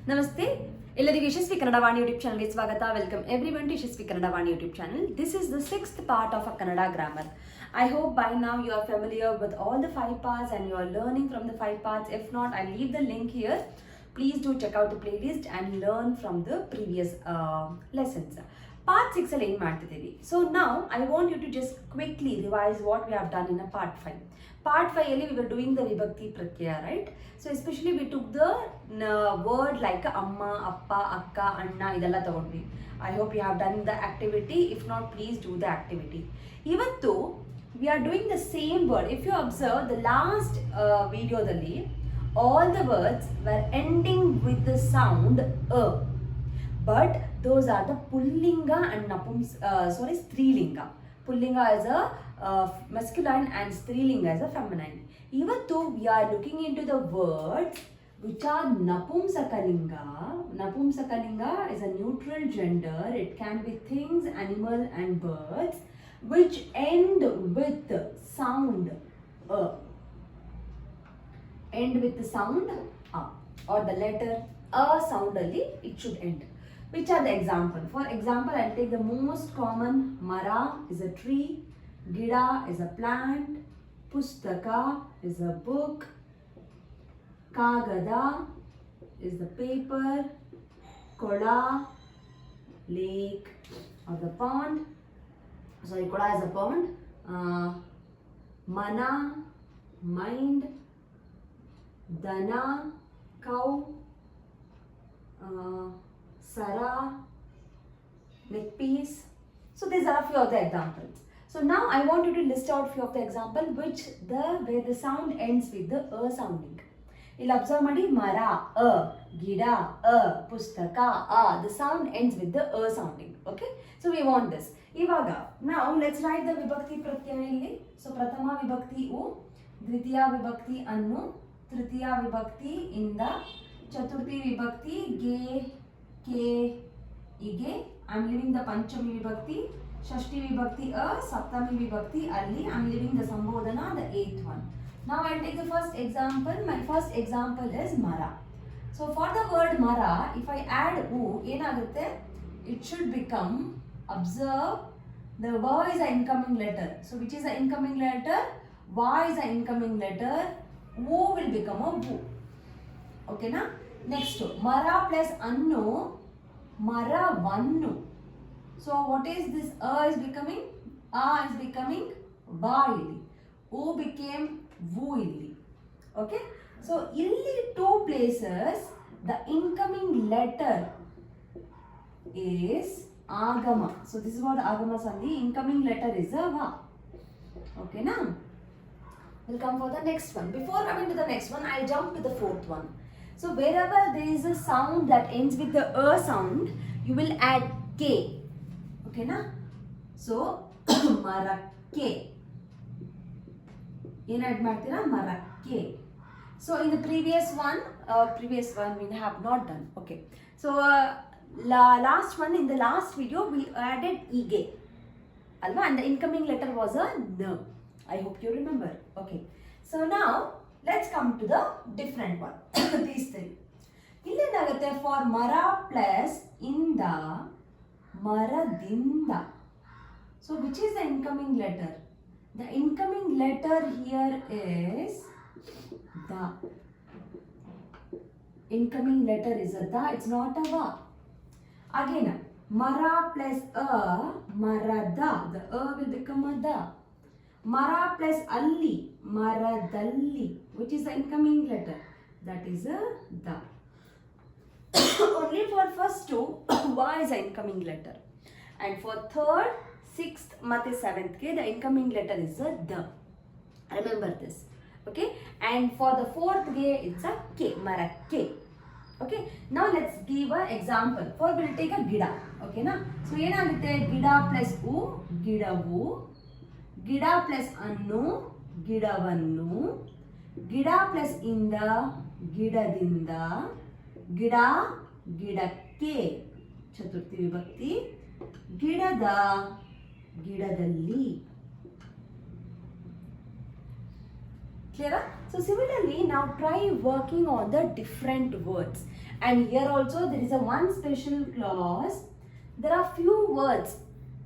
Namaste. ಎಲ್ಲರಿಗೂ ಯಶಸ್ವಿ Kannada Vani YouTube ಚಾನಲ್ಗೆ ಸ್ವಾಗತ. Welcome everyone to Yashasvi Kannada Vani YouTube channel. This is the sixth part of a Kannada grammar. I hope by now you are familiar with all the 5 parts and you are learning from the 5 parts. If not, I'll leave the link here. Please do check out the playlist and learn from the previous lessons. Part 6 ಅಲ್ಲಿ ಏನು ಮಾಡ್ತಿದ್ದೀವಿ. So now I want you to just quickly revise what we have done in a part 5. Part 5 ಅಲ್ಲಿ we were doing the vibhakthi pratyaya, right? So especially we took the word like amma, appa, akka, anna ಇದೆಲ್ಲ ತಗೊಂಡ್ವಿ. I hope you have done the activity. If not, please do the activity. Even though we are doing the same word, if you observe the last videoದಲ್ಲಿ all the words were ending with the sound a. But those are the pullinga and strilinga. Pullinga is a masculine and strilinga is a feminine. Even though we are looking into the words which are napumsakalinga. Napumsakalinga is a neutral gender. It can be things, animal and birds which end with sound a. End with the sound a or the letter a sound alli it should end. Which are the example? For example, I'll take the most common. Mara is a tree, Gida is a plant, Pustaka is a book, Kagada is the paper, Kola, lake or the pond. Sorry, Kola is a pond. Mana, mind, Dana, cow, Sara, neck piece. So these are a few of the examples. So now I want you to list out few of the examples where the sound ends with the a sounding. You'll observe madi mara, a, gida, a, pustaka, a. The sound ends with the a sounding. Okay? So we want this. Ivaga. Now let's write the vibhakthi pratyaya illi. So prathama vibhakti u, dvitiya vibhakti annu, tritiya vibhakti inda, chaturthi vibhakti ge, ke, ige. I'm leaving the panchami vibhakti, shashti vibhakti a, saptami vibhakti alli. I'm leaving the sambodhana, the 8th one. Now I'll take the first example. My first example is mara. So for the word mara, if I add u, enagutte, it should become, observe, the va is the incoming letter. So which is the incoming letter? Va is the incoming letter. U will become a vu. Okay na? Next, mara plus annu, mara vannu. So what is this? A is becoming, a is becoming va illi. U became vu illi. Okay? So illi two places, the incoming letter is agama. So this is what agama sandhi. Incoming letter is a va. Okay na? We'll come for the next one. Before coming to the next one, I'll jump to the 4th one. So wherever there is a sound that ends with the a sound, you will add k. Okay na? So marakke. Yen add martira marakke. So in the previous one we have not done. Okay. So last one, in the last video we added ige. Alva, and the incoming letter was a n. I hope you remember. Okay. So now let's come to the different one. These three. Illenagatte for mara plus inda, maradinda. So which is the incoming letter? The incoming letter here is da. Incoming letter is a da. It's not a va. Again, mara plus a, marada. The a will become a da. Mara plus alli, maradalli, which is the incoming letter, that is a da. Only for first two, va is the incoming letter, and for 3rd, 6th, mate 7th ke, the incoming letter is a da. Remember this, okay? And for the 4th ke, it's a k, marakke. Okay, now let's give an example. For we'll take a gida, okay na? So yenagutte gida plus u, gidavu. Gida plus annu, gidavannu. Gida plus inda, gidadinda. Gida, gidakke. Chaturthi vibhakti. Gidada, gidadalli. Clear? So similarly, now try working on the different words. And here also there is a one special clause. There are few words.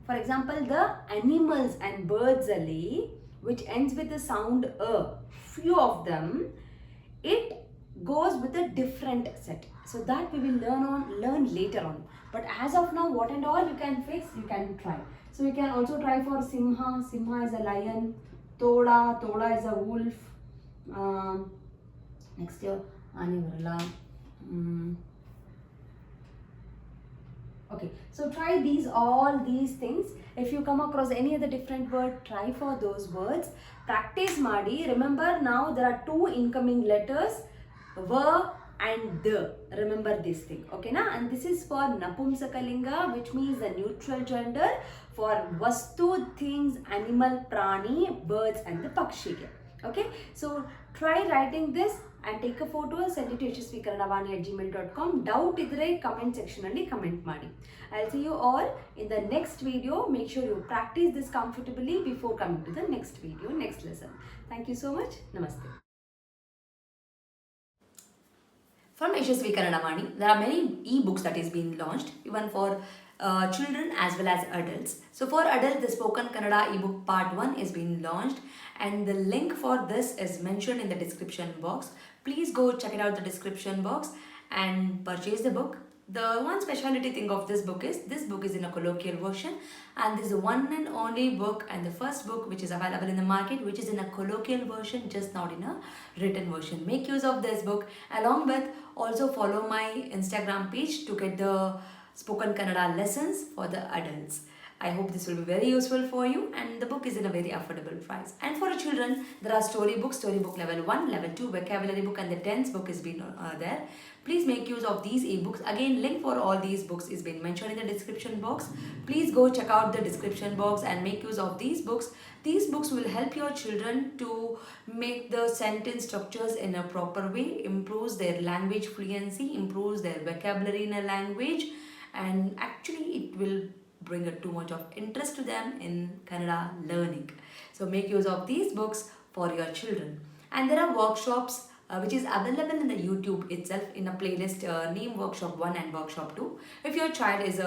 For example, the animals and birds ali, which ends with the sound a. Few of them, it goes with a different set. So that we will learn later on. But as of now, what and all you can fix, you can try. So you can also try for Simha. Simha is a lion. Toda. Toda is a wolf. Next year, Ani Varla. Okay, so try all these things. If you come across any other different word, try for those words. Practice Madi. Remember now there are two incoming letters, va and the. Remember this thing, okay na? And this is for Napumsakalinga, which means the neutral gender, for Vastu, things, animal, prani, birds and the pakshige. Okay, so try writing this and take a photo, send it to yashaswikannadavaani@gmail.com. Doubt idre comment section alli comment madi. I'll see you all in the next video. Make sure you practice this comfortably before coming to the next video, next lesson. Thank you so much. Namaste. From Yashaswi Kannadavaani, there are many e-books that is being launched, even for children as well as adults. So for adults, the Spoken Kannada ebook part 1 is being launched, and the link for this is mentioned in the description box. Please go check it out the description box and purchase the book. The one specialty thing of this book is in a colloquial version, and this is the one and only book and the first book which is available in the market which is in a colloquial version, just not in a written version. Make use of this book, along with also follow my Instagram page to get the Spoken Kannada lessons for the adults. I hope this will be very useful for you, and the book is in a very affordable price. And for children, there are storybook level 1, level 2, vocabulary book, and the tense book is been there. Please make use of these ebooks. Again, link for all these books is been mentioned in the description box. Please go check out the description box and make use of these books. These books will help your children to make the sentence structures in a proper way, improves their language fluency, improves their vocabulary in a language, and actually it will bring too much of interest to them in Kannada learning. So make use of these books for your children. And there are workshops which is available in the YouTube itself in a playlist named Workshop 1 and Workshop 2. If your child is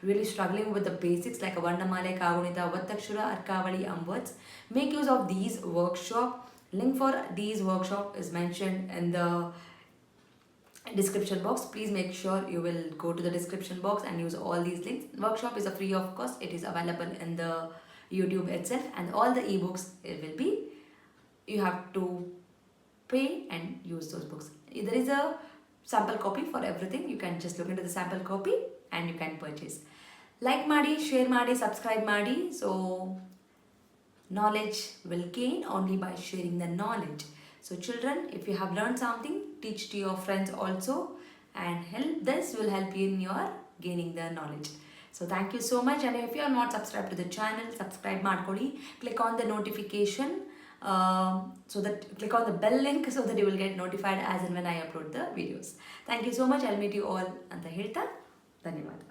really struggling with the basics like a Varnamala, Kagunita, Vattakshura, Arkavali, words, make use of these workshop. Link for these workshop is mentioned in the description box. Please make sure you will go to the description box and use all these links. Workshop is a free of cost. It is available in the YouTube itself, and all the ebooks it will be, you have to pay and use those books. There is a sample copy for everything. You can just look into the sample copy and you can purchase. Like Madi, share Madi, subscribe Madi. So knowledge will gain only by sharing the knowledge. So children, if you have learned something, teach to your friends also, and this will help you in your gaining the knowledge. So thank you so much, and if you are not subscribed to the channel, subscribe Madkodi. Click on the notification, click on the bell link so that you will get notified as and when I upload the videos. Thank you so much. I'll meet you all anta ಹೇಳ್ತಾ ಧನ್ಯವಾದ.